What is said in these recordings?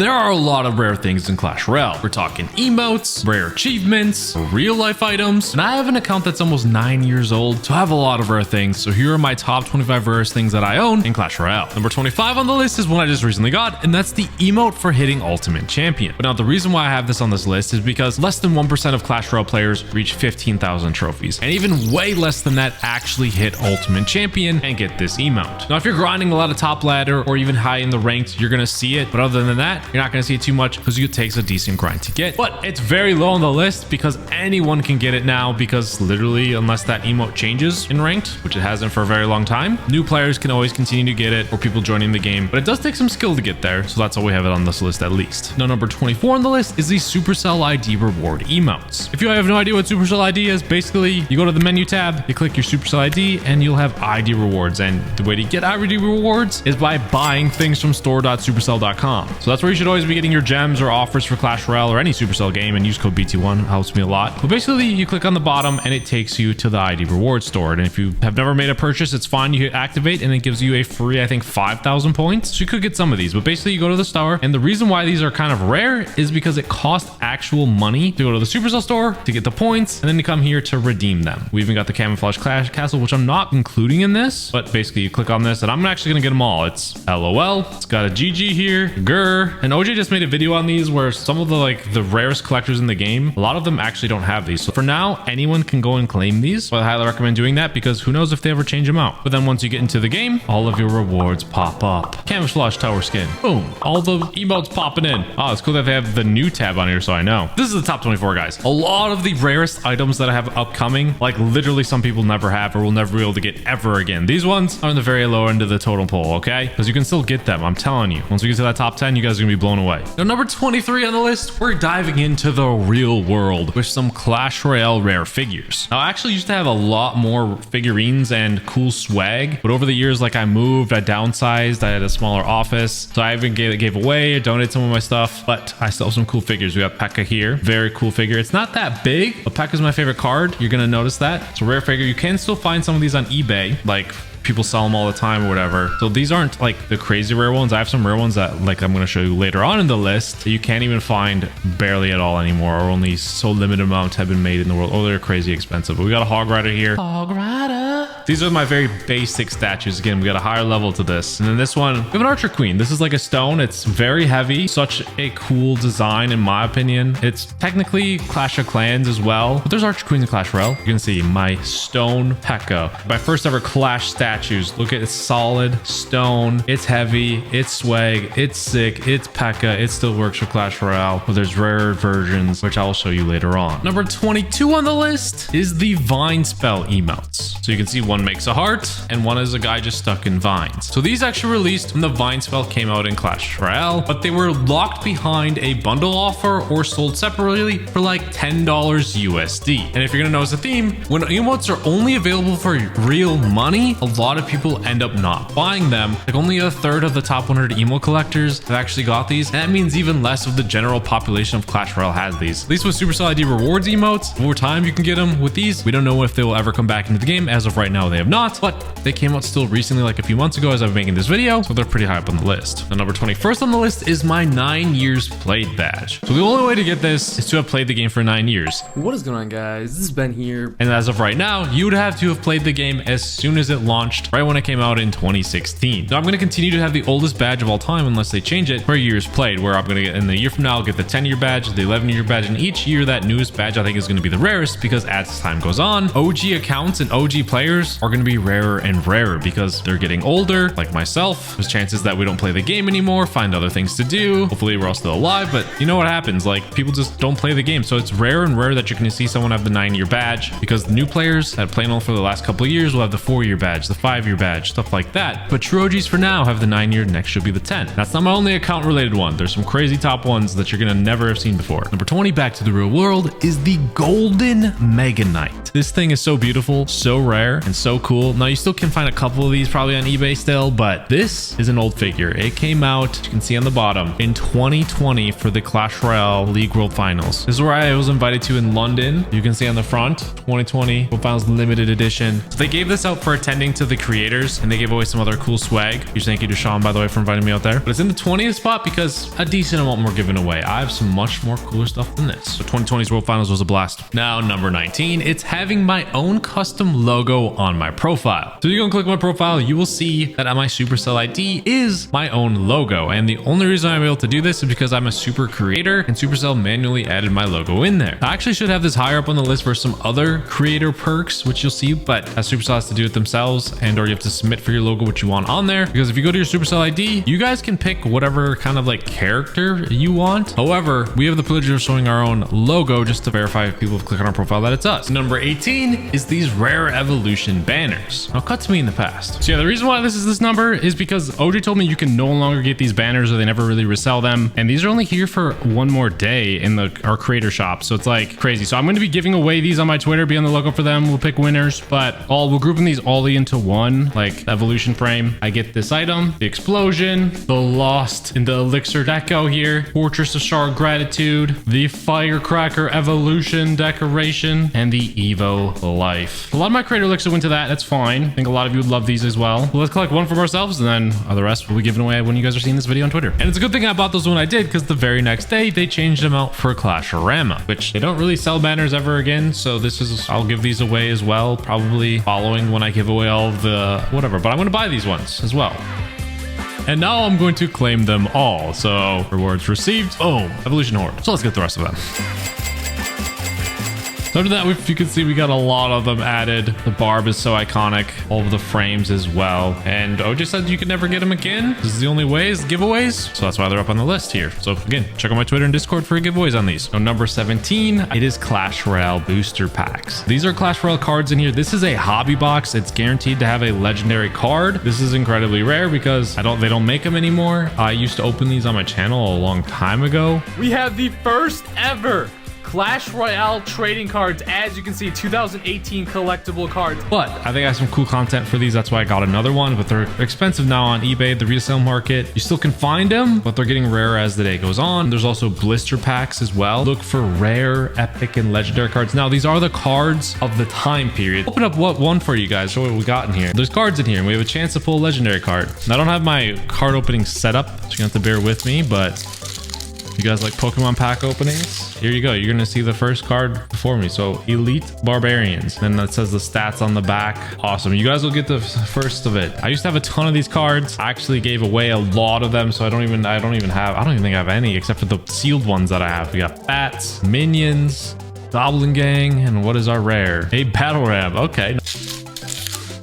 There are a lot of rare things in Clash Royale. We're talking emotes, rare achievements, real life items, and I have an account that's almost 9 years old, so I have a lot of rare things. So here are my top 25 rarest things that I own in Clash Royale. Number 25 on the list is one I just recently got, and that's the emote for hitting Ultimate Champion. But now the reason why I have this on this list is because less than 1% of Clash Royale players reach 15,000 trophies, and even way less than that actually hit Ultimate Champion and get this emote. Now, if you're grinding a lot of top ladder or even high in the ranked, you're gonna see it, but other than that, you're not gonna see it too much because it takes a decent grind to get. But it's very low on the list because anyone can get it now, because literally, unless that emote changes in ranked, which it hasn't for a very long time, new players can always continue to get it, or people joining the game, but it does take some skill to get there, so that's why we have it on this list at least. Now, number 24 on the list is the Supercell ID reward emotes. If you have no idea what Supercell ID is, basically you go to the menu tab, you click your Supercell ID, and you'll have ID rewards. And the way to get ID rewards is by buying things from store.supercell.com. So that's where you should always be getting your gems or offers for Clash Royale or any Supercell game, and use code BT1. It helps me a lot. But basically, you click on the bottom and it takes you to the ID reward store. And if you have never made a purchase, it's fine. You hit activate and it gives you a free, I think, 5,000 points. So you could get some of these, but basically you go to the store, and the reason why these are kind of rare is because it costs actual money to go to the Supercell store to get the points, and then you come here to redeem them. We even got the camouflage Clash Castle, which I'm not including in this, but basically you click on this and I'm actually gonna get them all. It's LOL, it's got a GG here, grr, and OJ just made a video on these where some of the rarest collectors in the game, a lot of them actually don't have these. So for now, anyone can go and claim these. So I highly recommend doing that, because who knows if they ever change them out. But then once you get into the game, all of your rewards pop up. Camouflage tower skin, boom, all the emotes popping in. Oh, it's cool that they have the new tab on here, so I know. This is the top 24, guys. A lot of the rarest items that I have upcoming, like literally some people never have or will never be able to get ever again. These ones are in the very low end of the totem pole, okay? Because you can still get them. I'm telling you. Once we get to that top 10, you guys are gonna be blown away. Now, number 23 on the list, we're diving into the real world with some Clash Royale rare figures. Now, I actually used to have a lot more figurines and cool swag, but over the years, like, I moved, I downsized, I had a smaller office, so I even gave away, donated some of my stuff, but I still have some cool figures. We got Pekka here, very cool figure. It's not that big, but Pekka's my favorite card. You're gonna notice that. It's a rare figure. You can still find some of these on eBay, like people sell them all the time or whatever. So these aren't like the crazy rare ones. I have some rare ones that, like, I'm going to show you later on in the list, that you can't even find barely at all anymore, or only so limited amounts have been made in the world. Oh, they're crazy expensive. But we got a Hog Rider here. Hog Rider. These are my very basic statues. Again, we got a higher level to this. And then this one, we have an Archer Queen. This is like a stone. It's very heavy. Such a cool design, in my opinion. It's technically Clash of Clans as well, but there's Archer Queens in Clash Royale. You can see my stone Pekka. My first ever Clash statues. Look at it, solid stone. It's heavy. It's swag. It's sick. It's Pekka. It still works for Clash Royale, but there's rare versions, which I'll show you later on. Number 22 on the list is the Vine Spell emotes. So you can see one makes a heart and one is a guy just stuck in vines. So these actually released when the Vine Spell came out in Clash Royale, but they were locked behind a bundle offer or sold separately for like $10 USD. And if you're gonna notice a theme, when emotes are only available for real money, a lot of people end up not buying them. Like, only a third of the top 100 emote collectors have actually got these, and that means even less of the general population of Clash Royale has these. At least with Supercell ID rewards emotes, over time you can get them. With these, we don't know if they will ever come back into the game. As of right now, they have not, but they came out still recently, like a few months ago as I'm making this video, so they're pretty high up on the list. The number 21st on the list is my 9 years played badge. So the only way to get this is to have played the game for 9 years. What is going on, guys? This is Ben here. And as of right now, you would have to have played the game as soon as it launched, right when it came out in 2016. Now I'm going to continue to have the oldest badge of all time unless they change it for years played, where I'm going to get, in the year from now, I'll get the 10-year badge, the 11-year badge, and each year that newest badge I think is going to be the rarest, because as time goes on, OG accounts and OG players are going to be rarer and rarer because they're getting older, like myself. There's chances that we don't play the game anymore, find other things to do. Hopefully we're all still alive, but you know what happens, like, people just don't play the game. So it's rare and rare that you're going to see someone have the 9-year badge, because the new players that play on for the last couple of years will have the 4-year badge, the 5-year badge, stuff like that. But true OGs for now have the 9-year, next should be the 10. That's not my only account related one. There's some crazy top ones that you're going to never have seen before. Number 20, back to the real world, is the Golden Mega Knight. emote. This thing is so beautiful, so rare, and so cool. Now, you still can find a couple of these probably on eBay still, but this is an old figure. It came out, you can see on the bottom, in 2020 for the Clash Royale League World Finals. This is where I was invited to in London. You can see on the front, 2020 World Finals limited edition. So they gave this out for attending to the creators, and they gave away some other cool swag. Huge thank you to Sean, by the way, for inviting me out there. But it's in the 20th spot because a decent amount more given away. I have some much more cooler stuff than this. So 2020's World Finals was a blast. Now, number 19, it's having my own custom logo on my profile. So you go and click my profile, you will see that my Supercell ID is my own logo. And the only reason I'm able to do this is because I'm a super creator and Supercell manually added my logo in there. I actually should have this higher up on the list for some other creator perks, which you'll see, but Supercell has to do it themselves, and or you have to submit for your logo what you want on there. Because if you go to your Supercell ID, you guys can pick whatever kind of like character you want. However, we have the privilege of showing our own logo just to verify if people have clicked on our profile that it's us. Number 18 is these rare evolution banners. Now, cut to me in the past. So yeah, the reason why this is this number is because OJ told me you can no longer get these banners, or they never really resell them, and these are only here for one more day in our creator shop. So it's like crazy. So I'm going to be giving away these on my Twitter. Be on the lookout for them. We'll pick winners, but we're grouping these all into one, like evolution frame. I get this item, the explosion, the lost in the Elixir deco here, Fortress of Shard Gratitude, the Firecracker evolution decoration, and the Evo life. A lot of my creator Elixir went to that. That's fine. I think a lot of you would love these as well. Well, let's collect one from ourselves, and then the rest will be given away when you guys are seeing this video on Twitter. And it's a good thing I bought those when I did, because the very next day they changed them out for Clasharama, which they don't really sell banners ever again. So I'll give these away as well, probably following when I give away all of the whatever, but I'm going to buy these ones as well. And now I'm going to claim them all. So rewards received. Boom. Evolution Horde. So let's get the rest of them. So after that, if you can see, we got a lot of them added. The barb is so iconic. All of the frames as well. And OJ said you could never get them again. This is the only way is giveaways. So that's why they're up on the list here. So again, check out my Twitter and Discord for giveaways on these. Now, number 17, it is Clash Royale booster packs. These are Clash Royale cards in here. This is a hobby box. It's guaranteed to have a legendary card. This is incredibly rare because they don't make them anymore. I used to open these on my channel a long time ago. We have the first ever Clash Royale trading cards. As you can see, 2018 collectible cards. But I think I have some cool content for these. That's why I got another one, but they're expensive now on eBay, the resale market. You still can find them, but they're getting rarer as the day goes on. There's also blister packs as well. Look for rare, epic, and legendary cards. Now, these are the cards of the time period. Open up one for you guys. Show what we got in here. There's cards in here, and we have a chance to pull a legendary card. Now, I don't have my card opening set up, so you're gonna have to bear with me, but you guys like Pokemon pack openings? Here you go. You're going to see the first card before me. So Elite Barbarians. And that says the stats on the back. Awesome. You guys will get the first of it. I used to have a ton of these cards. I actually gave away a lot of them. So I don't even think I have any except for the sealed ones that I have. We got Bats, Minions, Goblin Gang, and what is our rare? A Battle Ram. Okay.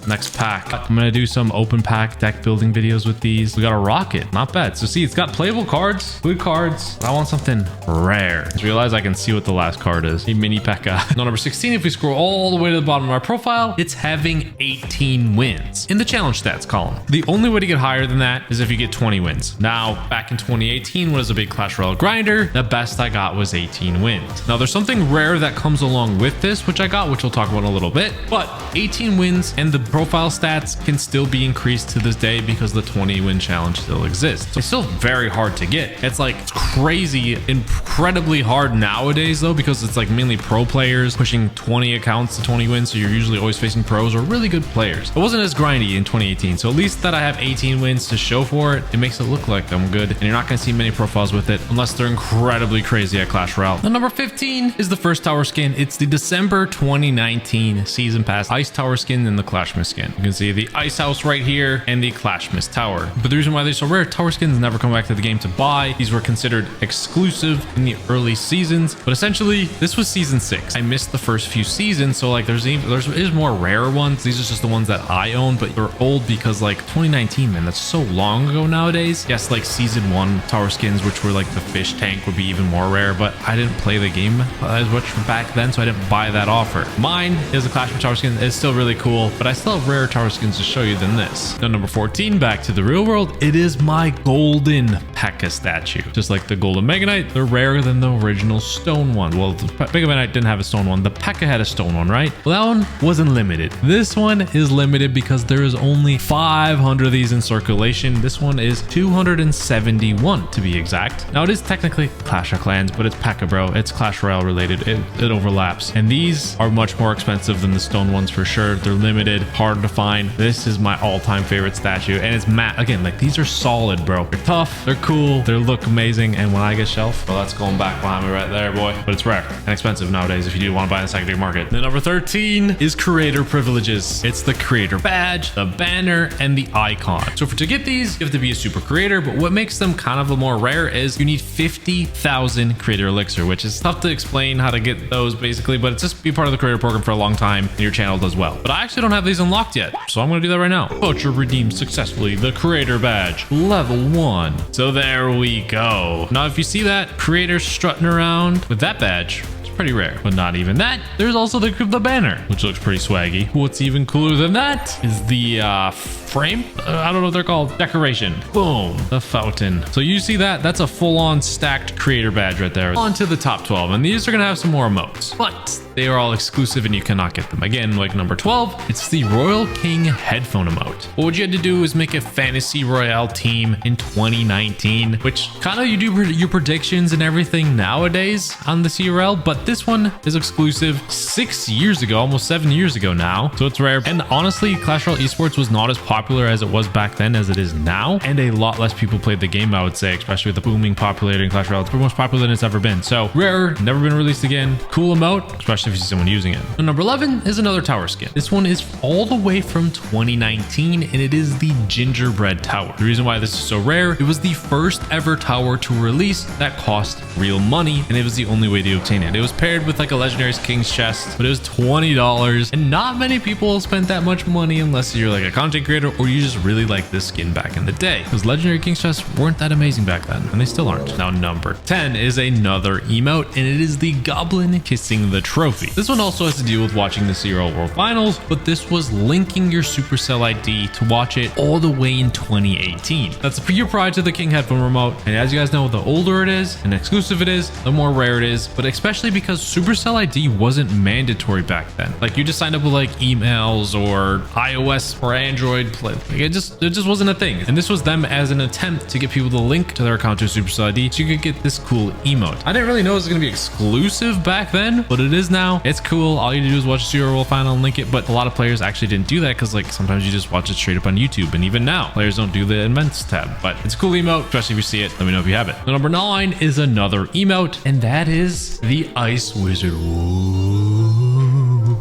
Next pack. I'm going to do some open pack deck building videos with these. We got a rocket. Not bad. So see, it's got playable cards, good cards. I want something rare. Just realize I can see what the last card is. A mini Pekka. Now, number 16, if we scroll all the way to the bottom of our profile, it's having 18 wins in the challenge stats column. The only way to get higher than that is if you get 20 wins. Now, back in 2018, when it was a big Clash Royale grinder, the best I got was 18 wins. Now, there's something rare that comes along with this, which I got, which we'll talk about in a little bit, but 18 wins and the profile stats can still be increased to this day because the 20 win challenge still exists. So it's still very hard to get. It's like crazy, incredibly hard nowadays though, because it's like mainly pro players pushing 20 accounts to 20 wins. So you're usually always facing pros or really good players. It wasn't as grindy in 2018. So at least that I have 18 wins to show for it, it makes it look like I'm good. And you're not going to see many profiles with it unless they're incredibly crazy at Clash Royale. Now, number 15 is the first tower skin. It's the December 2019 season pass ice tower skin and the Clash Mist skin. You can see the ice house right here and the Clash Mist tower. But the reason why they're so rare, tower skins never come back to the game to buy. These were considered exclusive in the early seasons, but essentially this was season 6. I missed the first few seasons, so like there's more rare ones. These are just the ones that I own, but they're old because like 2019, man, that's so long ago nowadays. Yes, like season 1 tower skins, which were like the fish tank, would be even more rare, but I didn't play the game as much back then, so I didn't buy that offer. Mine is a Clash Mist tower skin. It's still really cool, but I still rare tower skins to show you than this. Now, number 14, back to the real world. It is my golden Pekka statue. Just like the golden Mega Knight, they're rarer than the original stone one. Well, the Mega Knight didn't have a stone one. The Pekka had a stone one, right? Well, that one wasn't limited. This one is limited because there is only 500 of these in circulation. This one is 271 to be exact. Now, it is technically Clash of Clans, but it's Pekka, bro. It's Clash Royale related. It overlaps. And these are much more expensive than the stone ones for sure. They're limited, hard to find. This is my all-time favorite statue, and it's matte. Again, like, these are solid, bro. They're tough, they're cool, they look amazing, and when I get shelf, well, that's going back behind me right there, boy. But it's rare and expensive nowadays if you do want to buy in the secondary market. Then number 13 is creator privileges. It's the creator badge, the banner, and the icon. So to get these, you have to be a super creator, but what makes them kind of a more rare is you need 50,000 creator elixir, which is tough to explain how to get those basically, but it's just be part of the creator program for a long time and your channel does well. But I actually don't have these unlocked yet, so I'm going to do that right now. Poacher redeemed successfully the creator badge, level 1. So there we go. Now, if you see that creator strutting around with that badge, pretty rare. But not even that, there's also the banner, which looks pretty swaggy. What's even cooler than that is the frame. I don't know what they're called. Decoration. Boom. The fountain. So you see that? That's a full-on stacked creator badge right there. On to the top 12, and these are gonna have some more emotes, but they are all exclusive and you cannot get them. Again, like number 12, it's the Royal King headphone emote. What you had to do is make a Fantasy Royale team in 2019, which kind of you do your predictions and everything nowadays on the CRL, but this one is exclusive 6 years ago, almost 7 years ago now. So it's rare. And honestly, Clash Royale Esports was not as popular as it was back then as it is now. And a lot less people played the game, I would say, especially with the booming popularity in Clash Royale. It's the most popular than it's ever been. So rare, never been released again. Cool emote, especially if you see someone using it. And number 11 is another tower skin. This one is all the way from 2019 and it is the gingerbread tower. The reason why this is so rare, it was the first ever tower to release that cost real money and it was the only way to obtain it. It was paired with like a legendary king's chest, but it was $20 and not many people spent that much money unless you're like a content creator or you just really like this skin back in the day, because legendary king's chests weren't that amazing back then and they still aren't. Now number 10 is another emote and it is the Goblin kissing the trophy. This one also has to do with watching the CRL World Finals, but this was linking your Supercell ID to watch it all the way in 2018. That's a year prior to the King headphone remote, and as you guys know, the older it is and exclusive it is, the more rare it is, but especially because Supercell ID wasn't mandatory back then. Like you just signed up with like emails or iOS or Android play. Like it just wasn't a thing. And this was them as an attempt to get people to link to their account to Supercell ID so you could get this cool emote. I didn't really know it was going to be exclusive back then, but it is now. It's cool. All you need to do is watch the CRL final and link it. But a lot of players actually didn't do that because like sometimes you just watch it straight up on YouTube. And even now, players don't do the events tab. But it's a cool emote, especially if you see it. Let me know if you have it. The number 9 is another emote, and that is the Ice Wizard.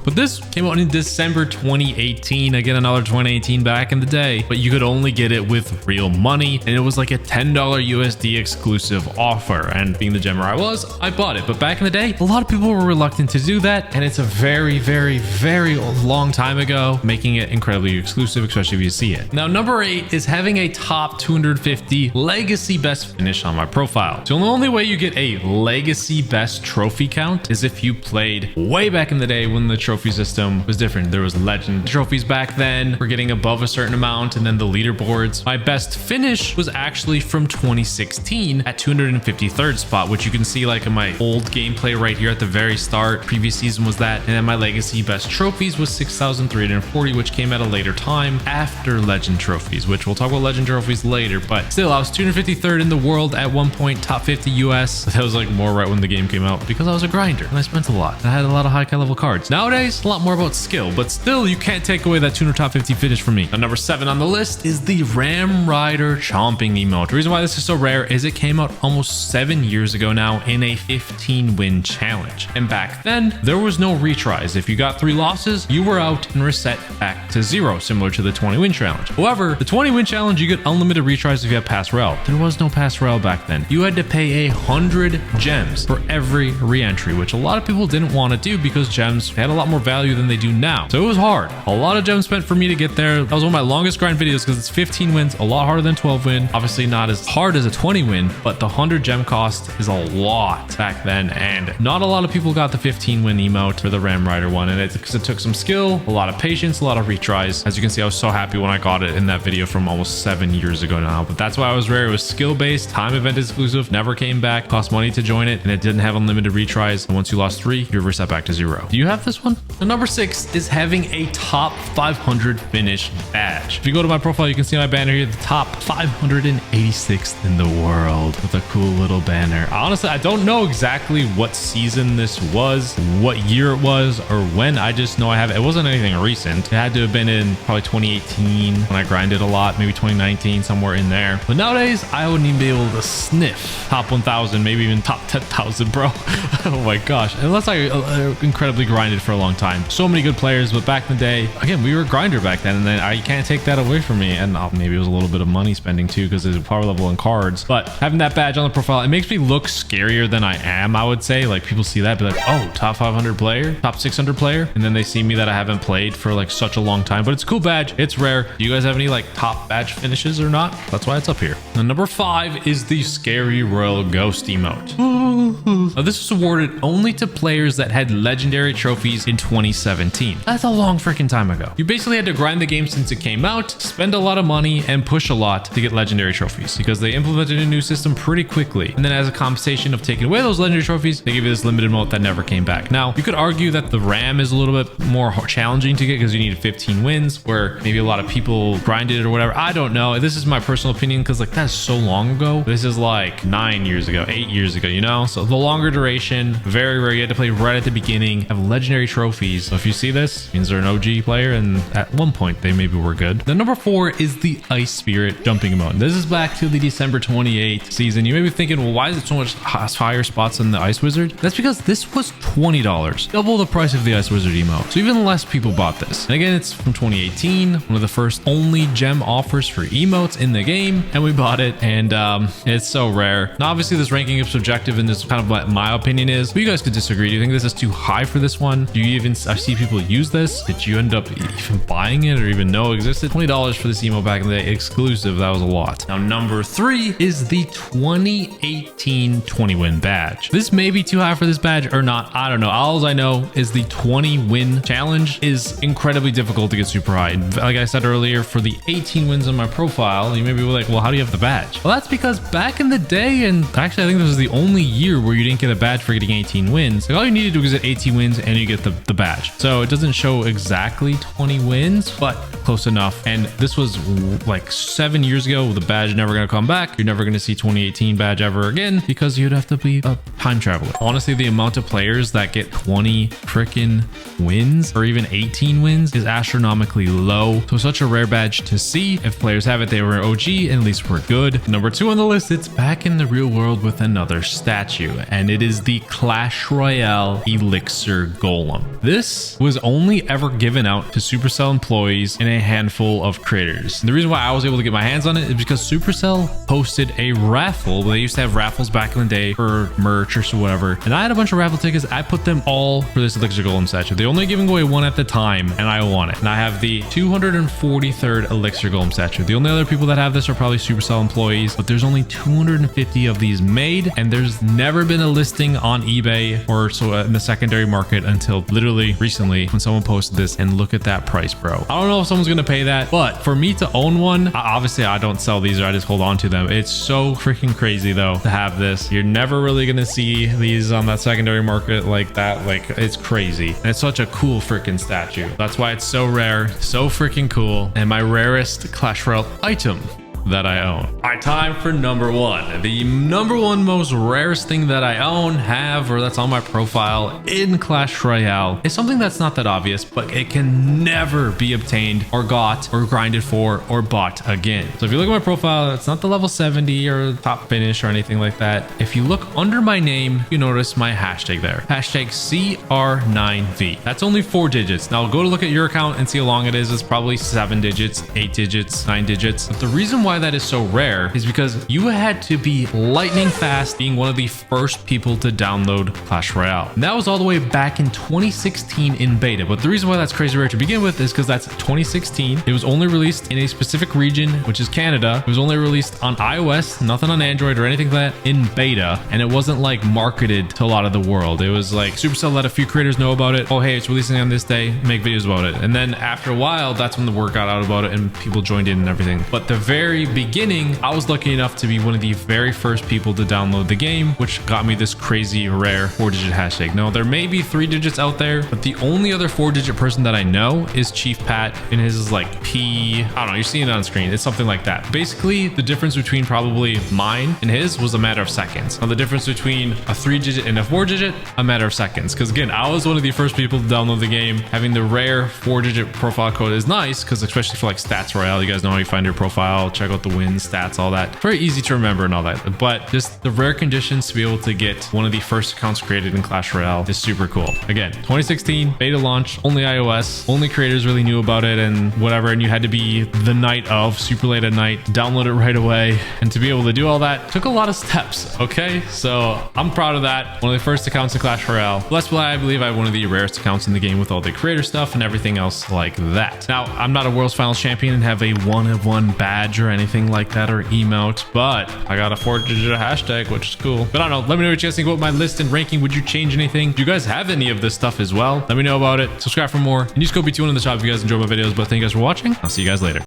But this came out in December 2018. Again, another 2018 back in the day, but you could only get it with real money. And it was like a $10 USD exclusive offer. And being the gemmer I was, I bought it. But back in the day, a lot of people were reluctant to do that. And it's a very, very, very long time ago, making it incredibly exclusive, especially if you see it. Now, number 8 is having a top 250 legacy best finish on my profile. So the only way you get a legacy best trophy count is if you played way back in the day when the trophy system was different. There was legend trophies back then. We're getting above a certain amount, and then the leaderboards. My best finish was actually from 2016 at 253rd spot, which you can see like in my old gameplay right here at the very start. Previous season was that, and then my legacy best trophies was 6,340, which came at a later time after legend trophies, which we'll talk about legend trophies later. But still, I was 253rd in the world at one point, top 50 US. That was like more right when the game came out because I was a grinder and I spent a lot. I had a lot of high level cards. Nowadays, a lot more about skill, but still, you can't take away that 200 top 50 finish from me. Now, number 7 on the list is the Ram Rider chomping emote. The reason why this is so rare is it came out almost 7 years ago now in a 15-win challenge. And back then, there was no retries. If you got 3 losses, you were out and reset back to 0, similar to the 20-win challenge. However, the 20-win challenge, you get unlimited retries if you have pass rel. There was no pass rel back then. You had to pay 100 gems for every re-entry, which a lot of people didn't want to do because gems had a lot more more value than they do now. So it was hard. A lot of gems spent for me to get there. That was one of my longest grind videos because it's 15 wins, a lot harder than 12 win. Obviously not as hard as a 20 win, but the 100 gem cost is a lot back then. And not a lot of people got the 15 win emote for the Ram Rider one. And it's because it took some skill, a lot of patience, a lot of retries. As you can see, I was so happy when I got it in that video from almost 7 years ago now. But that's why I was rare. It was skill based, time event exclusive, never came back, cost money to join it, and it didn't have unlimited retries. And once you lost 3, you reverse that back to 0. Do you have this one? The number 6 is having a top 500 finish badge. If you go to my profile, you can see my banner here, the top 586th in the world with a cool little banner. Honestly, I don't know exactly what season this was, what year it was, or when. I just know I have it. It wasn't anything recent. It had to have been in probably 2018 when I grinded a lot, maybe 2019, somewhere in there. But nowadays, I wouldn't even be able to sniff top 1,000, maybe even top 10,000, bro. Oh my gosh. Unless I incredibly grinded for a long time. So many good players, but back in the day, again, we were a grinder back then, and then I can't take that away from me. And maybe it was a little bit of money spending too, because there's a power level in cards. But having that badge on the profile, it makes me look scarier than I am, I would say. Like, people see that, be like, oh, top 500 player, top 600 player. And then they see me that I haven't played for like such a long time, but it's a cool badge. It's rare. Do you guys have any like top badge finishes or not? That's why it's up here. Now, number 5 is the Scary Royal Ghost emote. Now, this was awarded only to players that had legendary trophies in 2017. That's a long freaking time ago. You basically had to grind the game since it came out, spend a lot of money, and push a lot to get legendary trophies because they implemented a new system pretty quickly. And then as a compensation of taking away those legendary trophies, they give you this limited emote that never came back. Now, you could argue that the RAM is a little bit more challenging to get because you need 15 wins, where maybe a lot of people grinded it or whatever. I don't know. This is my personal opinion because like that's so long ago. This is like 9 years ago, 8 years ago, you know? So the longer duration, very rare. You had to play right at the beginning, have legendary trophies. So if you see this, it means they're an OG player, and at one point they maybe were good. The number 4 is the Ice Spirit jumping emote. This is back to the December 28th season. You may be thinking, well, why is it so much higher spots than the Ice Wizard? That's because this was $20, double the price of the Ice Wizard emote. So even less people bought this. And again, it's from 2018, one of the first only gem offers for emotes in the game, and we bought it, and it's so rare. Now, obviously, this ranking is subjective, and this is kind of what my opinion is, but you guys could disagree. Do you think this is too high for this one? Do you even see people use this? Did you end up even buying it or even know it existed? $20 for this emote back in the day, exclusive. That was a lot. Now, number 3 is the 2018 20 win badge. This may be too high for this badge or not. I don't know. All I know is the 20 win challenge is incredibly difficult to get super high. Like I said earlier, for the 18 wins on my profile, you may be like, well, how do you have the badge? Well, that's because back in the day, and actually I think this was the only year where you didn't get a badge for getting 18 wins. Like, all you need to do is get 18 wins and you get the badge. So it doesn't show exactly 20 wins, but close enough. And this was like 7 years ago. The badge never going to come back. You're never going to see 2018 badge ever again because you'd have to be a time traveler. Honestly, the amount of players that get 20 freaking wins or even 18 wins is astronomically low. So such a rare badge to see. If players have it, they were OG and at least we're good. Number 2 on the list, it's back in the real world with another statue, and it is the Clash Royale Elixir Golem. This was only ever given out to Supercell employees and a handful of creators. And the reason why I was able to get my hands on it is because Supercell posted a raffle. They used to have raffles back in the day for merch or so whatever. And I had a bunch of raffle tickets. I put them all for this Elixir Golem statue. They only giving away one at the time, and I won it. And I have the 243rd Elixir Golem statue. The only other people that have this are probably Supercell employees, but there's only 250 of these made, and there's never been a listing on eBay or so in the secondary market until literally recently when someone posted this. And look at that price, bro. I don't know if someone's gonna pay that, but for me to own one, obviously I don't sell these, or I just hold on to them. It's so freaking crazy though to have this. You're never really gonna see these on that secondary market like that. Like, it's crazy, and it's such a cool freaking statue. That's why it's so rare, so freaking cool, and my rarest Clash Royale item that I own. All right, time for number 1. The number 1 most rarest thing that I own, have, or that's on my profile in Clash Royale is something that's not that obvious, but it can never be obtained or got or grinded for or bought again. So if you look at my profile, it's not the level 70 or top finish or anything like that. If you look under my name, you notice my hashtag there. Hashtag CR9V. That's only 4 digits. Now go to look at your account and see how long it is. It's probably 7 digits, 8 digits, 9 digits. But the reason why why that is so rare is because you had to be lightning fast being one of the first people to download Clash Royale. And that was all the way back in 2016 in beta. But the reason why that's crazy rare to begin with is because that's 2016. It was only released in a specific region, which is Canada. It was only released on iOS, nothing on Android or anything like that in beta. And it wasn't like marketed to a lot of the world. It was like Supercell let a few creators know about it. Oh, hey, it's releasing on this day, make videos about it. And then after a while, that's when the word got out about it and people joined in and everything. But the very beginning, I was lucky enough to be one of the very first people to download the game, which got me this crazy rare 4-digit hashtag. Now, there may be 3 digits out there, but the only other 4-digit person that I know is Chief Pat, and his is like P, I don't know, you're seeing it on screen. It's something like that. Basically, the difference between probably mine and his was a matter of seconds. Now, the difference between a 3-digit and a 4-digit, a matter of seconds. Because again, I was one of the first people to download the game. Having the rare 4-digit profile code is nice, because especially for like Stats Royale, you guys know how you find your profile, check out the wins, stats, all that. Very easy to remember and all that. But just the rare conditions to be able to get one of the first accounts created in Clash Royale is super cool. Again, 2016, beta launch, only iOS, only creators really knew about it and whatever, and you had to be the night of, super late at night, download it right away. And to be able to do all that took a lot of steps, okay? So I'm proud of that. One of the first accounts in Clash Royale. That's why I believe I have one of the rarest accounts in the game with all the creator stuff and everything else like that. Now, I'm not a World's Finals champion and have a 1-of-1 badge or anything like that or emote, but I got a 4-digit hashtag, which is cool. But I don't know. Let me know what you guys think about my list and ranking. Would you change anything? Do you guys have any of this stuff as well? Let me know about it. Subscribe for more and use code BT1 in the shop if you guys enjoy my videos. But thank you guys for watching. I'll see you guys later.